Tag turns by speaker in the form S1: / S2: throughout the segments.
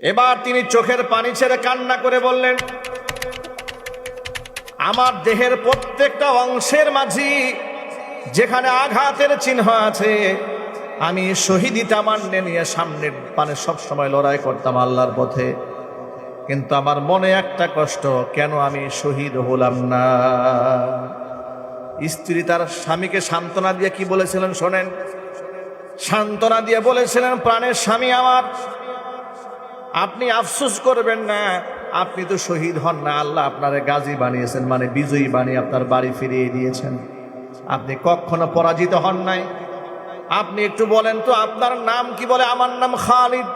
S1: এবার তিনি চোখের পানি ছেড়ে কান্না করে বললেন, আমার দেহের প্রত্যেকটা অংশের মাঝে যেখানে আঘাতের চিহ্ন আছে, আমি শহীদি তামান্নে নিয়ে সামনের পানে সবসময় লড়াই করতাম আল্লাহর পথে, কিন্তু আমার মনে একটা কষ্ট, কেন আমি শহীদ হলাম না। স্ত্রী তার স্বামীকে সান্ত্বনা দিয়ে কি বলেছিলেন শোনেন। সান্ত্বনা দিয়ে বলেছিলেন, প্রাণের স্বামী আমার, আপনি আফসোস করবেন না, আপনি তো শহীদ হন না, আল্লাহ আপনারে গাজী বানিয়েছেন, মানে বিজয়ী বানিয়ে আপনার বাড়ি ফিরিয়ে দিয়েছেন। আপনি কখনো পরাজিত হন নাই। আপনি একটু বলেন তো আপনার নাম কি বলে? আমার নাম খালিদ।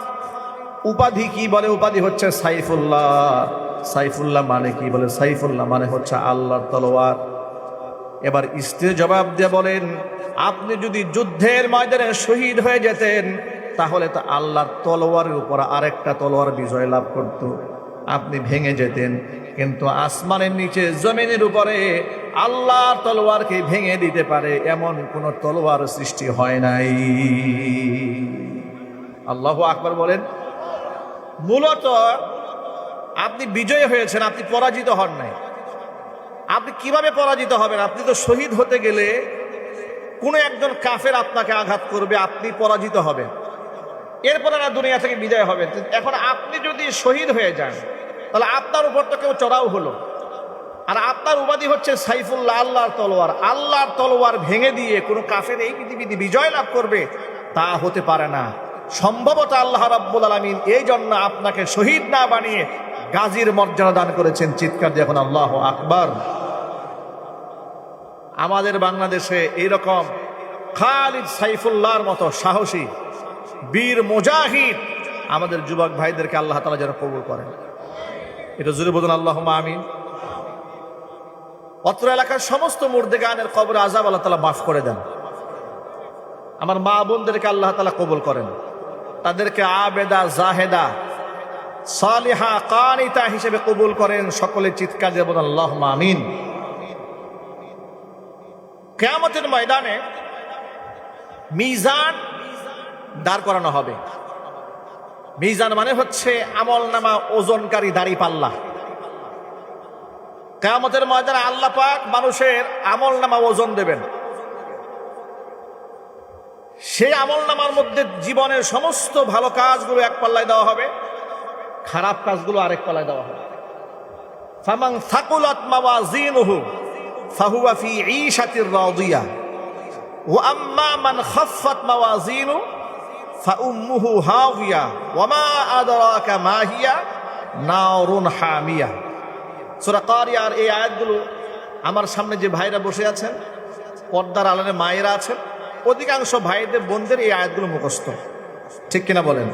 S1: উপাধি কি বলে? উপাধি হচ্ছে সাইফুল্লাহ। সাইফুল্লাহ মানে কি বলে? সাইফুল্লাহ মানে হচ্ছে আল্লাহর তলোয়ার। এবার স্ত্রী জবাব দিয়ে বলেন, আপনি যদি যুদ্ধের ময়দানে শহীদ হয়ে যেতেন, তাহলে তো আল্লাহর তলোয়ারের উপর আরেকটা তলোয়ার বিজয় লাভ করত, আপনি ভেঙে যেতেন। কিন্তু আসমানের নিচে জমিনের উপরে আল্লাহর তলোয়ারকে ভেঙে দিতে পারে এমন কোন তলোয়ার সৃষ্টি হয় নাই। আল্লাহু আকবার বলেন। মূলত আপনি বিজয়ী হয়েছেন, আপনি পরাজিত হন নাই। আপনি কিভাবে পরাজিত হবেন? আপনি তো শহীদ হতে গেলে কোনো একজন কাফের আপনাকে আঘাত করবে, আপনি পরাজিত হবেন, এরপরে না দুনিয়া থেকে বিদায় হবেন। এখন আপনি যদি শহীদ হয়ে যান, তাহলে আপনার উপর তো কেউ চড়াও হলো, আর আপনার উপাধি হচ্ছে সাইফুল্লাহ, আল্লাহর তলোয়ার। আল্লাহর তলোয়ার ভেঙে দিয়ে কোনো কাফের এই পৃথিবীতে বিজয় লাভ করবে, তা হতে পারে না। সম্ভবত আল্লাহ রাব্বুল আলামিন এই জন্য আপনাকে শহীদ না বানিয়ে গাজীর মর্যাদা দান করেছেন। চিৎকার দিয়ে এখন আল্লাহু আকবার। আমাদের বাংলাদেশে এইরকম খালিদ সাইফুল্লাহর মতো সাহসী বীর মুজাহিদ আমাদের যুবক ভাইদেরকে আল্লাহ তাআলা যেন কবুল করেন। এটা জোরে বলুন আল্লাহুম্মা আমিন। অত্র এলাকার সমস্ত মুর্দেগানের কবরে আযাব আল্লাহ তাআলা মাফ করে দেন। আমার মা বোনদেরকে আল্লাহ তাআলা কবুল করেন, তাদেরকে আবেদা, জাহেদা, সালিহা, কানিতা হিসেবে কবুল করেন। সকলে চিৎকার দিয়ে বলুন আল্লাহুম্মা আমিন। কিয়ামতের ময়দানে মিজান দাঁড় করানো হবে। মিজান মানে হচ্ছে আমলনামা ওজনকারী দাঁড়িপাল্লা। কিয়ামতের ময়দানে আল্লাহ পাক মানুষের আমলনামা ওজন দেবেন। সেই আমলনামার মধ্যে জীবনের সমস্ত ভালো কাজগুলো এক পাল্লায় দেওয়া হবে, খারাপ কাজগুলো আরেক পাল্লায় দেওয়া হবে। ফামান সাকুলাত মাওয়াজিনুহু ফাহুয়া ফি ঈশাতির রাদিয়া ওয়া আম্মা মান খাফফাত মাওয়াজিনুহু ফাউম্মুহু হাওিয়া ওয়া মা আদরাকা মা হিয়া নারুন হামিয়া। সূরা কারিয়ার এই আয়াতগুলো আমার সামনে যে ভাইরা বসে আছেন, পর্দার আড়ালে মায়েরা আছেন, অধিকাংশ ভাইদের বোনদের এই আয়াতগুলো মুখস্থ, ঠিক কিনা বলেন?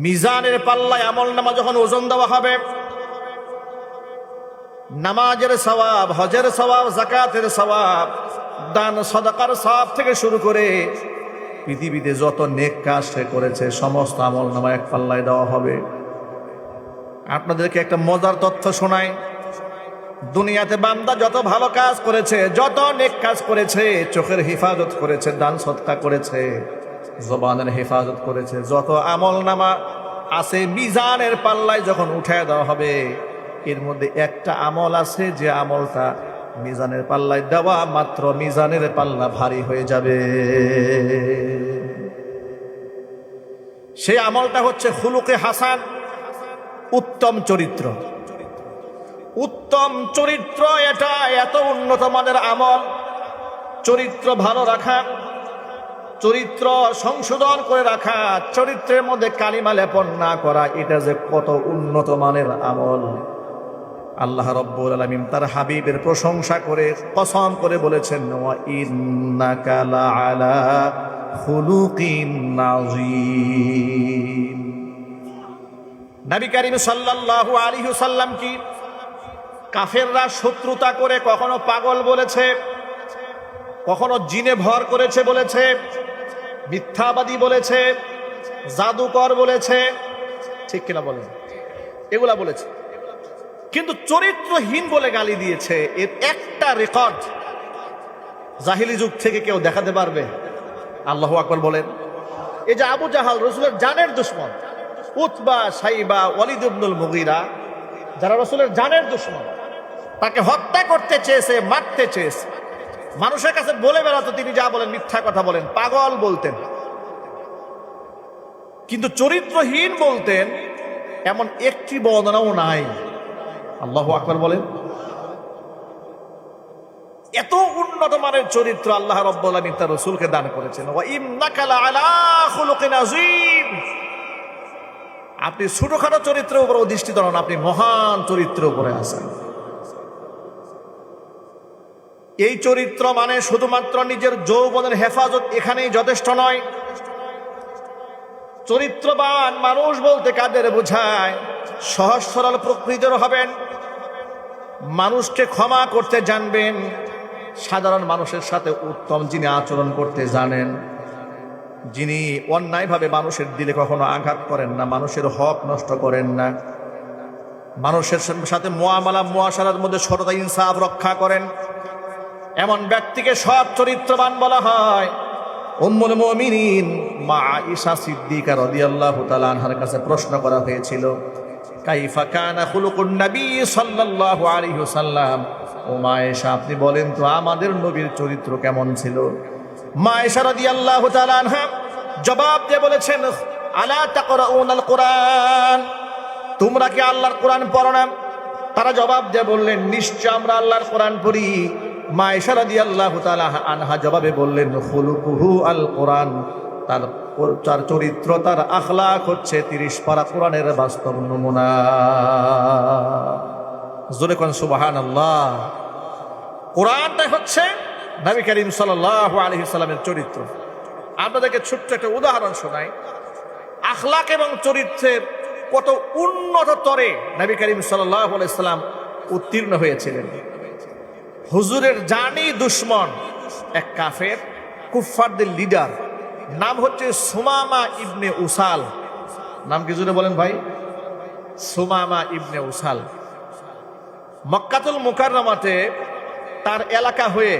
S1: মিজানের পাল্লায় আমলনামা যখন ওজন দেওয়া হবে, নামাজের সওয়াব, হজের সওয়াব, যাকাতের সওয়াব, দান সাদাকার সওয়াব থেকে শুরু করে পৃথিবীতে যত নেক কাজ সে করেছে সমস্ত আমলনামা এক পাল্লায় দেওয়া হবে। আপনাদেরকে একটা মজার তথ্য শোনাই। দুনিয়াতে বান্দা যত ভালো কাজ করেছে, যত নেক কাজ করেছে, চোখের হেফাজত করেছে, দান সদকা করেছে, জবানের হেফাজত করেছে, যত আমলনামা আছে মিজানের পাল্লায় যখন উঠায় দেওয়া হবে, এর মধ্যে একটা আমল আছে যে আমলটা মিজানের পাল্লায় দেওয়া মাত্র মিজানের পাল্লা ভারী হয়ে যাবে। সেই আমলটা হচ্ছে খুলুকে হাসান, উত্তম চরিত্র। উত্তম চরিত্র এটা এত উন্নত মানের আমল। চরিত্র ভালো রাখা, চরিত্র সংশোধন করে রাখা, চরিত্রের মধ্যে কালিমা লেপন না করা, এটা যে কত উন্নত মানের আমল। আল্লাহ রাব্বুল আলামিন তার হাবিবের প্রশংসা করে কসম করে বলেছেন, ওয়া ইন্নাকা লাআলা খুলুকিন নাযীম। নবী করিম সাল্লাল্লাহু আলাইহি ওয়াসাল্লাম কি কাফেররা শত্রুতা করে কখনো পাগল বলেছে, কখনো জিনে ভর করেছে বলেছে, মিথ্যাবাদী বলেছে, জাদুকর বলেছে, ঠিক কিনা বলেন? এগুলা বলেছে, কিন্তু চরিত্রহীন বলে গালি দিয়েছে। এর একটা রেকর্ড জাহিলি যুগ থেকে কেউ দেখাতে পারবে? আল্লাহু আকবার বলেন। এই যে আবু জাহাল রসুলের জানের দুশ্মন, উতবা, সাইবা, ওয়ালিদ ইবনুল মুগীরা, যারা রসুলের জানের দুশ্মন, তাকে হত্যা করতে চেয়েছে, মারতে চেয়েছে। মানুষের কাছে বলে বেড়াতো তিনি যা বলেন মিথ্যা কথা বলেন, পাগল বলতেন। কিন্তু চরিত্রহীন বলতেন এমন একটি বর্ণনাও নাই। আল্লাহু আকবার বলেন। এত উন্নত মানের চরিত্র আল্লাহ রাব্বুল আলামিন তার রাসূলকে দান করেছেন। ওয়া ইন্নাকা লাআলা খুলুকিন আযীম। আপনি ছোটখাটো চরিত্রের উপর অধিষ্ঠিত নন, আপনি মহান চরিত্রের উপরে আছেন। এই চরিত্র মানে শুধুমাত্র নিজের যৌবনের হেফাজত এখানেই যথেষ্ট নয়। চরিত্রবান মানুষ বলতে কাদের বোঝায়? সহজ সরল প্রকৃতির হবেন, মানুষকে ক্ষমা করতে জানবেন, সাধারণ মানুষের সাথে উত্তম যিনি আচরণ করতে জানেন, যিনি অন্যায়ভাবে মানুষের দিলে কখনো আঘাত করেন না, মানুষের হক নষ্ট করেন না, মানুষের সাথে মুআশারার মধ্যে সততা ইনসাফ রক্ষা করেন, এমন ব্যক্তিকে সৎ চরিত্রবান বলা হয়। উম্মুল মুমিনিন মা আয়েশা সিদ্দিকা রাদিয়াল্লাহু তাআলা আনহার কাছে প্রশ্ন করা হয়েছিল, কাইফা কানা খুলুকুন নবী সাল্লাল্লাহু আলাইহি ওয়াসাল্লাম, ও মা আয়েশা আপনি বলেন তো আমাদের নবীর চরিত্র কেমন ছিল? মা আয়েশা রাদিয়াল্লাহু তাআলা আনহা জবাব দিয়ে বলেছেন, আলা তাকরাউনাল কুরআন, তোমরা কি আল্লাহর কোরআন পড়ো না? তারা জবাব দিয়ে বললেন, নিশ্চয় আমরা আল্লাহর কোরআন পড়ি। মা আয়েশা রাদিয়াল্লাহু তাআলা আনহা জবাবে বললেন, খুলুকুহু আল কোরআন, তার চরিত্র, তার আখলাক হচ্ছে 30 পারা কোরআনের বাস্তব নমুনা। জোরে কোন সুবহানাল্লাহ। কোরআনটা হচ্ছে নবী করিম সাল্লাল্লাহু আলাইহি সাল্লামের চরিত্র। আপনাদেরকে ছোট্ট একটা উদাহরণ শোনাই, আখলাক এবং চরিত্রের কত উন্নত তরে নবী করিম সাল্লাল্লাহু আলাইহি সাল্লাম উত্তীর্ণ হয়েছিলেন। হুজুরের জানি দুশ্মন এক কাফের, কুফফারদের লিডার, নাম হচ্ছে সুমামা ইবনে উসাল। নাম কি জুড়ে বলেন ভাই? সুমামা ইবনে উসাল। মক্কাতুল মুকাররমাতে তার এলাকা হয়ে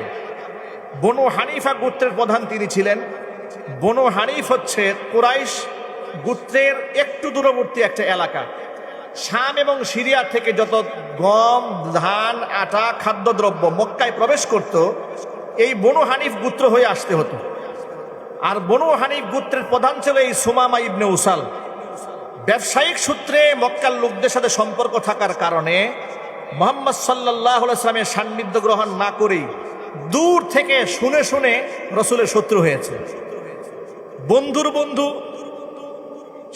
S1: বনু হানিফা গোত্রের প্রধান তিনি ছিলেন। বনু হানিফ হচ্ছে কুরাইশ গোত্রের একটু দূরবর্তী একটা এলাকা। শাম এবং সিরিয়া থেকে যত গম, ধান, আটা, খাদ্যদ্রব্য মক্কায় প্রবেশ করত, এই বনু হানিফ গোত্র হয়ে আসতে হতো। আর বনু হানিফ গোত্রের প্রধান ছিল এই সুমামা ইবনে উসাল। ব্যবসায়িক সূত্রে মক্কার লোকদের সাথে সম্পর্ক থাকার কারণে মুহাম্মদ সাল্লাল্লাহু আলাইহি ওয়াসাল্লামের সান্নিধ্য গ্রহণ না করেই দূর থেকে শুনে শুনে রসুলের শত্রু হয়েছে। বন্ধুর বন্ধু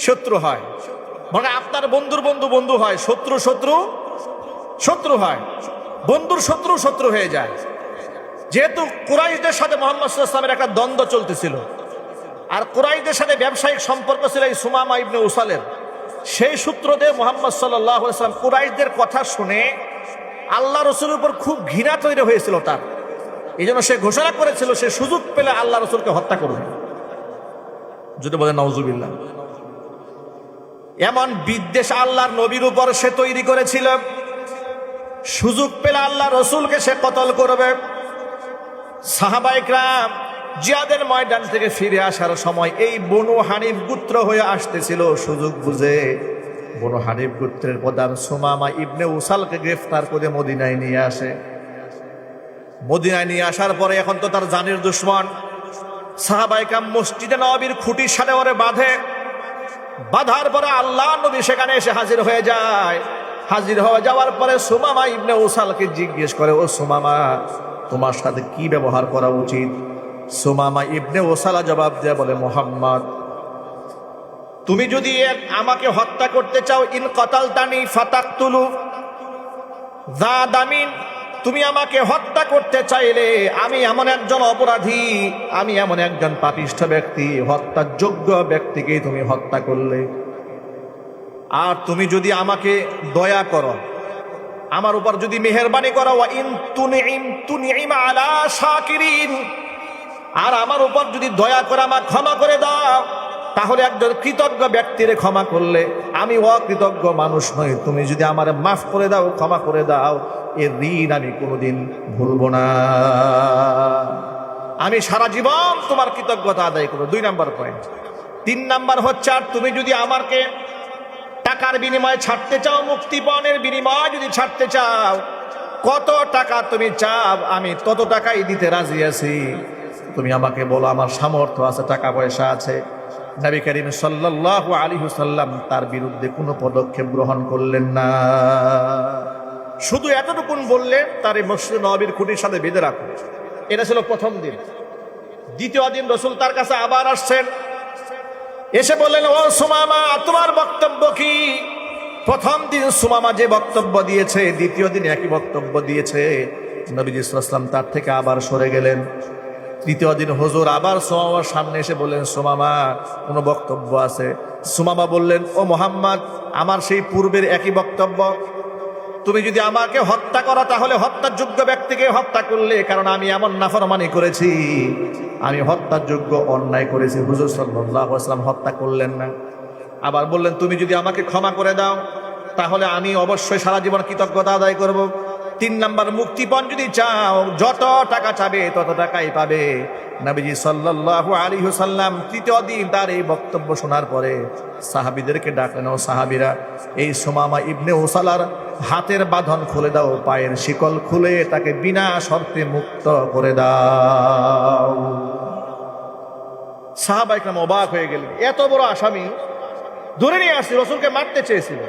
S1: শত্রু হয়, মানে আপনার বন্ধুর বন্ধু বন্ধু হয়, শত্রু শত্রু শত্রু হয়, বন্ধুর শত্রু শত্রু হয়ে যায়। যেহেতু কুরাইশদের সাথে মুহাম্মদ সাল্লাল্লাহু আলাইহি ওয়াসাল্লামের একটা দ্বন্দ্ব চলতেছিল, আর কুরাইশদের সাথে ব্যবসায়িক সম্পর্ক ছিল এই সুমামা ইবনে উসালের, সেই সূত্র দিয়ে মুহাম্মদ সাল্লাল্লাহু আলাইহি ওয়াসাল্লাম কুরাইশদের কথা শুনে আল্লাহ রসুলের উপর খুব ঘৃণা তৈরি হয়েছিল তার। এই জন্য সে ঘোষণা করেছিল সে সুযোগ পেলে আল্লাহ রসুলকে হত্যা করবে। যদি বলেন নাউজুবিল্লাহ। এমন বিদ্বেষ আল্লাহর নবীর উপর সে তৈরি করেছিল, সুযোগ পেলে আল্লাহ রসুলকে সে কতল করবে। সাহাবায়ে কেরাম জিহাদের ময়দান থেকে ফিরে আসার সময় এই বনু হানিফ গোত্র হয়ে আসতেছিল, সুযোগ বুঝে বনু হানিফ গোত্রের প্রধান সুমামা ইবনে উসালকে গ্রেফতার করে মদিনায় নিয়ে আসে। মদিনায় নিয়ে আসার পরে এখন তো তার জানের দুশ্মন। সাহাবায়ে কেরাম মসজিদে নববীর খুঁটির সাথে ওরে বাঁধে। বাঁধার পরে আল্লাহ নবী সেখানে এসে হাজির হয়ে যায়। হাজির হয়ে যাওয়ার পরে সুমামা ইবনে উসালকে জিজ্ঞেস করে, ও সুমামা, তোমার সাথে কি ব্যবহার করা উচিত? সুমামা ইবনে উসালা জবাব দেয়, বলে, মুহাম্মদ, তুমি যদি আমাকে হত্যা করতে চাও, ইন কাতালতানি ফাতাকতুলু যা দামিন, তুমি আমাকে হত্যা করতে চাইলে আমি এমন একজন অপরাধী, আমি এমন একজন পাপিষ্ঠ ব্যক্তি, হত্যার যোগ্য ব্যক্তিকে তুমি হত্যা করলে। আর তুমি যদি আমাকে দয়া করো, আমার উপর যদি মেহেরবানি করো, ওয়া ইন তুনইম আলা শাকিরিন, আর আমার উপর যদি দয়া করে আমার ক্ষমা করে দাও, তাহলে একজন কৃতজ্ঞ ব্যক্তিরে ক্ষমা করলে আমি অকৃতজ্ঞ মানুষ নই। তুমি যদি আমার মাফ করে দাও, ক্ষমা করে দাও, এর ঋণ আমি কোনোদিন ভুলবো না, আমি সারা জীবন তোমার কৃতজ্ঞতা আদায় করবো। 2 নম্বর পয়েন্ট, 3 নাম্বার হচ্ছে, আর তুমি যদি আমাকে টাকার বিনিময়ে ছাড়তে চাও, মুক্তিপণের বিনিময়ে যদি ছাড়তে চাও, কত টাকা তুমি চাও, আমি তত টাকাই দিতে রাজি আছি। তুমি আমাকে বলো, আমার সামর্থ্য আছে, টাকা পয়সা আছে। নবী করিম সাল্লাল্লাহু আলাইহি ওয়াসাল্লাম তার বিরুদ্ধে কোনো পদক্ষেপ গ্রহণ করলেন না। শুধু এতটুকুন বললেন, তার মসজিদ নববীর খুঁটির সাথে বেঁধে রাখুন। এটা ছিল প্রথম দিন। দ্বিতীয় দিন রসুল তার কাছে আবার আসছেন, এসে বললেন, ও সুমামা, তোমার বক্তব্য কি? প্রথম দিন সুমামা যে বক্তব্য দিয়েছে, দ্বিতীয় দিন একই বক্তব্য দিয়েছে। নবীজি সাল্লাল্লাহু আলাইহি ওয়াসাল্লাম তার থেকে আবার সরে গেলেন। তৃতীয় দিন হুজুর আবার সুমামার সামনে এসে বললেন, সুমামা, কোনো বক্তব্য আছে? সুমামা বললেন, ও মুহাম্মদ, আমার সেই পূর্বের একই বক্তব্য। তুমি যদি আমাকে হত্যা করো, তাহলে হত্যার যোগ্য ব্যক্তিকে হত্যা করলে, কারণ আমি এমন নাফরমানি করেছি, আমি হত্যার যোগ্য অন্যায় করেছি। হুজুর সাল্লাল্লাহু আলাইহি ওয়াসাল্লাম হত্যা করলেন না। আবার বললেন, তুমি যদি আমাকে ক্ষমা করে দাও, তাহলে আমি অবশ্যই সারা জীবন কৃতজ্ঞতা আদায় করব। 3 নাম্বার, মুক্তিপণ যদি চাও, যত টাকা চাবে তত টাকাই পাবে। নবীজি সাল্লাল্লাহু আলাইহি ওয়াসাল্লাম তৃতীয় দিন তার এই বক্তব্য শোনার পরে সাহাবীদেরকে ডাকলেন, ও সাহাবীরা, এই সুমামা ইবনে উসালার হাতের বাঁধন খুলে দাও, পায়ের শিকল খুলে তাকে বিনা শর্তে মুক্ত করে দাও। সাহাবায়ে কেরাম অবাক হয়ে গেলেন, এত বড় আসামি ধরে নিয়ে আসছে, রসুলকে মারতে চেয়েছিল।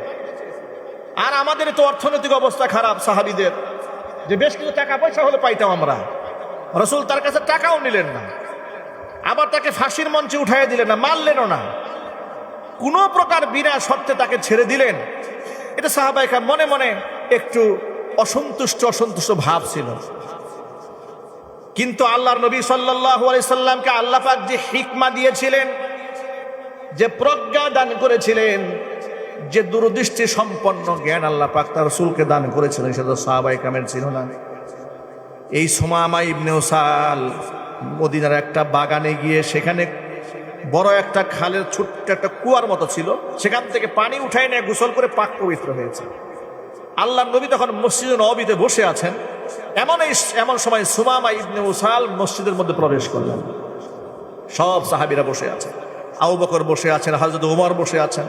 S1: আর আমাদের তো অর্থনৈতিক অবস্থা খারাপ, সাহাবীদের যে বেশ কিছু টাকা পয়সা হলে পাইতাম আমরা। রসুল তার কাছে টাকাও নিলেন না, আবার তাকে ফাঁসির মঞ্চে উঠাইয়া দিলেন না, মারলেনও না, কোনো প্রকার বিনা শর্তে তাকে ছেড়ে দিলেন। এটা সাহাবায়ে কেরাম মনে মনে একটু অসন্তুষ্ট ভাব ছিল। কিন্তু আল্লাহর নবী সাল্লাল্লাহু আলাইহি সাল্লামকে আল্লাহ পাক যে হিকমা দিয়েছিলেন, যে প্রজ্ঞা দান করেছিলেন, যে দূরদৃষ্টি সম্পন্ন জ্ঞান আল্লাহ পাক তার রাসূলকে দান করেছিলেন, সেটা সাহাবায়ে কেরামের ছিল না। এই সুমামা ইবনে উসাল মদিনার একটা বাগানে গিয়ে, সেখানে বড় একটা খালের ছোট্ট একটা কুয়ার মতো ছিল, সেখান থেকে পানি উঠায় নিয়ে গোসল করে পাক পবিত্র হয়েছে। আল্লাহর নবী তখন মসজিদে নববীতে বসে আছেন। এমন সময় সুমামা ইবনে উসাল মসজিদের মধ্যে প্রবেশ করলেন। সব সাহাবীরা বসে আছেন, আবু বকর বসে আছেন, হযরত ওমর বসে আছেন,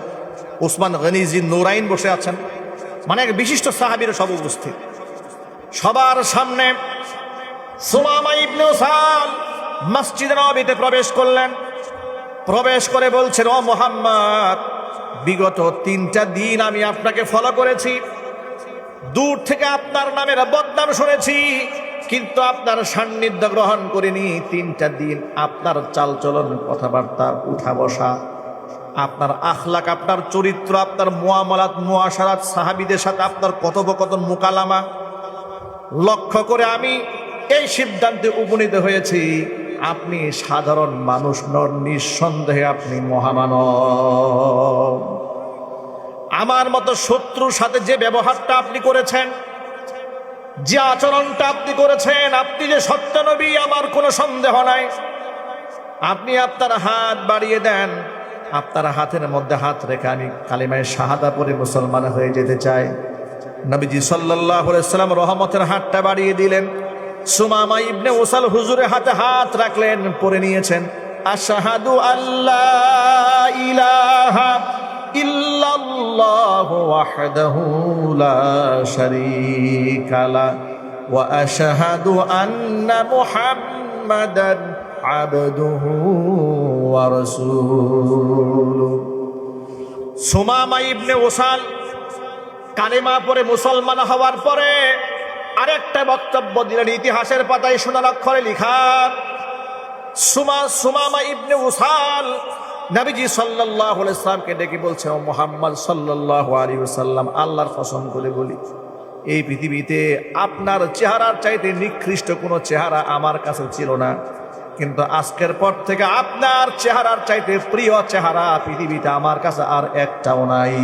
S1: উসমান গনি জি নুরাইন বসে আছেন, মানে এক বিশিষ্ট সাহাবীরা সব উপস্থিত। সবার সামনে সুমামা ইবনে উসাল মসজিদে নববীতে প্রবেশ করলেন। প্রবেশ করে বলছেন, ও মুহাম্মদ, বিগত 3টা দিন আমি আপনাকে ফলো করেছি, দূর থেকে আপনার নামের বদনাম শুনেছি, কিন্তু আপনার সান্নিধ্য গ্রহণ করিনি। 3টা দিন আপনার চালচলন, কথাবার্তা, উঠা বসা, আপনার আখলাক, আপনার চরিত্র, আপনার মুআমালাত, মুআশারাত, সাহাবীদের সাথে আপনার কথোপকথন, মুকালামা লক্ষ্য করে আমি এই সিদ্ধান্তে উপনীত হয়েছি, আপনি সাধারণ মানুষ নন, নিঃসন্দেহে আপনি মহামানব। আমার মতো শত্রুর সাথে যে ব্যবহারটা আপনি করেছেন, যে আচরণটা আপনি করেছেন, আপনি যে সত্য নবী, আমার কোনো সন্দেহ নাই। আপনি আপনার হাত বাড়িয়ে দেন, আপনার হাতের মধ্যে হাত রেখে আমি কালিমায়ে শাহাদা পড়ে মুসলমান হয়ে যেতে চাই। নবীজি সাল্লাল্লাহু আলাইহি ওয়াসাল্লাম রহমতের হাতটা বাড়িয়ে দিলেন। সুমামা ইবনে উসাল হুজুরের হাতে হাত রাখলেন, পড়ে নিয়েছেন, আশহাদু আল্লা ইলাহা ইল্লাল্লাহু ওয়াহদাহু লা শারীকা লা ওয়া আশহাদু আন্না মুহাম্মাদান আবদুহু ওয়া রাসূলুহু। সুমামা ইবনে উসাল কালেমা পড়ে মুসলমান হওয়ার পরে আরেকটা বক্তব্য দিলেন, ইতিহাসের পাতায় সোনার অক্ষরে লেখা। সুমামা ইবনে উসাল নবীজি সাল্লাল্লাহু আলাইহি ওয়াসাল্লামকে ডেকে বলছে, ও মুহাম্মদ সাল্লাল্লাহু আলাইহি ওয়াসাল্লাম, আল্লাহর কসম করে বলি, এই পৃথিবীতে আপনার চেহারার চাইতে নিকৃষ্ট কোনো চেহারা আমার কাছে ছিল না, কিন্তু আজকের পর থেকে আপনার চেহারার চাইতে প্রিয় চেহারা পৃথিবীতে আমার কাছে আর একটাও নাই।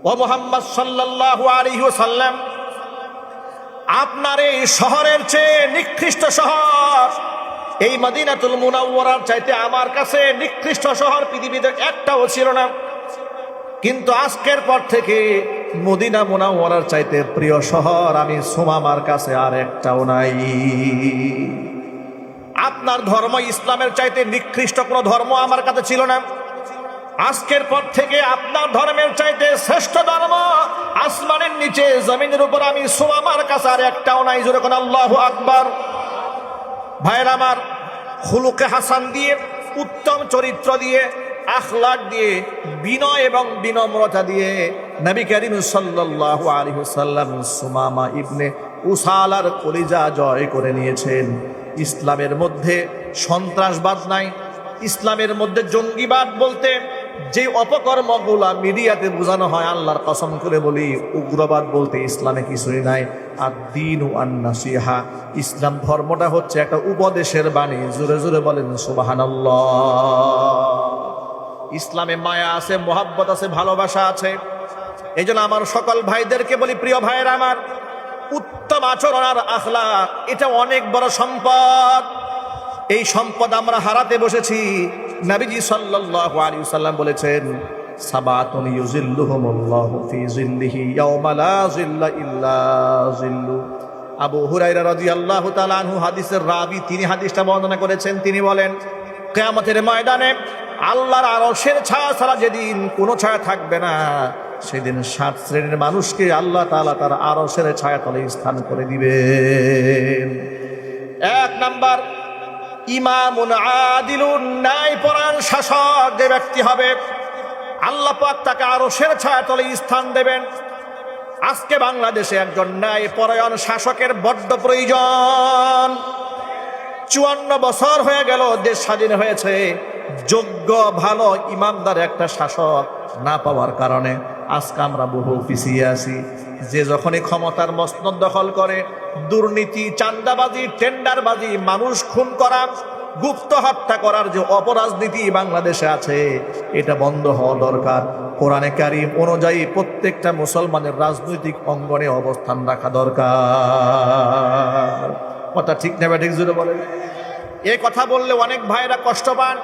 S1: ও মুহাম্মদ সাল্লাল্লাহু আলাইহি ওয়াসাল্লাম, আপনার এই শহরের চেয়ে নিকৃষ্ট শহর, এই মদিনাতুল মুনাওয়ারার চাইতে আমার কাছে নিকৃষ্ট শহর পৃথিবীতে একটাও ছিল না, কিন্তু আজকের পর থেকে মদিনা মুনাওয়ারার চাইতে প্রিয় শহর আমি সুমামার কাছে আর একটাও নাই। আপনার ধর্ম ইসলামের চাইতে নিকৃষ্ট কোনো ধর্ম আমার কাছে ছিল না। আজকের পর থেকে আপনার ধর্মের চাইতে শ্রেষ্ঠ ধর্ম আসমানের নিচে জমিনের উপর আমি আমার কাছে আর একটাও নাই। জোরে কোন আল্লাহু আকবার। ভাইরা আমার, খুলুকে হাসান দিয়ে, উত্তম চরিত্র দিয়ে, আখলাক দিয়ে, বিনয় এবং বিনম্রতা দিয়ে নবী করিম সাল্লাল্লাহু আলাইহি ওয়াসাল্লাম সুমামা ইবনে উসালার কলিজা জয় করে নিয়েছেন। ইসলামের মধ্যে সন্ত্রাসবাদ নাই, ইসলামের মধ্যে জঙ্গিবাদ বলতে যে অপকর্মগুলা মিডিয়াতে বোঝানো হয়, আল্লাহর কসম করে বলি উগ্রবাদ বলতে ইসলামে কিছুই নাই। আর দ্বীন ওয়ান নাসিহা, ইসলাম ধর্মটা হচ্ছে একটা উপদেশের বাণী। জোরে জোরে বলেন সুবহানাল্লাহ। ইসলামে মায়া আছে, মোহাব্বত আছে, ভালোবাসা আছে। এই জন্য আমার সকল ভাইদেরকে বলি, প্রিয় ভাইয়েরা আমার, উত্তম আচরণ আর আখলাক এটা অনেক বড় সম্পদ। এই সম্পদ আমরা হারাতে বসেছি। নবীজি সাল্লাল্লাহু আলাইহি ওয়াসাল্লাম বলেছেন, সাবাতুন ইউজিল্লুহুমুল্লাহু ফি জিল্লিহি ইয়াওমা লা জিল্লা ইল্লা জিল্লু। আবু হুরায়রা রাদিয়াল্লাহু তাআলা আনহু হাদিসের রাবী, তিনি হাদিসটা বর্ণনা করেছেন। তিনি বলেন, কিয়ামতের ময়দানে আল্লাহর আরশের ছায়া ছাড়া যেদিন কোনো ছায়া থাকবে না, সেদিন 7 শ্রেণীর মানুষকে আল্লাহ তাআলা তার আরশের ছায়াতলে স্থান করে দিবেন। 1 নাম্বার, ইমামুন আদিলুন, ন্যায়পরায়ণ শাসক যে ব্যক্তি হবে, আল্লাহ পাক তাকে আরশের ছায়াতলে স্থান দেবেন। আজকে বাংলাদেশে একজন ন্যায়পরায়ণ শাসকের বড্ড প্রয়োজন। 54 বছর হয়ে গেল দেশ স্বাধীন হয়েছে, যোগ্য ভালো ইমানদার একটা শাসক না পাওয়ার কারণে আজকে আমরা বহু পিছিয়ে আছি। যে যখনই ক্ষমতার মসনদ দখল করে, দুর্নীতি, চাঁদাবাজি, টেন্ডারবাজি, মানুষ খুন করা, গুপ্ত হত্যা করার যে অপরাজনীতি বাংলাদেশে আছে, এটা বন্ধ হওয়া দরকার। কোরআনে কারীম অনুযায়ী প্রত্যেকটা মুসলমানের রাজনৈতিক অঙ্গনে অবস্থান রাখা দরকার। কথা ঠিক না ঠিক জুড়ে বলেন। এই কথা বললে অনেক ভাইরা কষ্ট পান।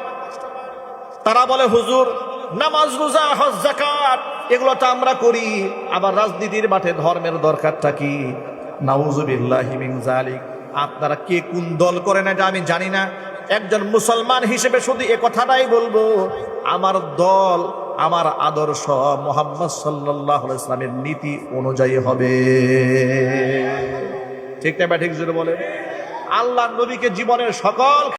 S1: তারা বলে, হুজুর নামাজ, রোজা, হজ, যাকাত এগুলো তো আমরা করি, আবার রাজনীতির মাঠে ধর্মের দরকারটা কি? নাউযুবিল্লাহি মিন যালিক। আপনারা কে কোন দল করেন এটা আমি জানি না। একজন মুসলমান হিসেবে শুধু এ কথাটাই বলবো, আমার দল, আমার আদর্শ মুহাম্মদ সাল্লাল্লাহু আলাইহি ওয়াসাল্লামের নীতি অনুযায়ী হবে। ঠিক না ঠিক জোরে বলে। আল্লাহর নবীকে জীবনের সকল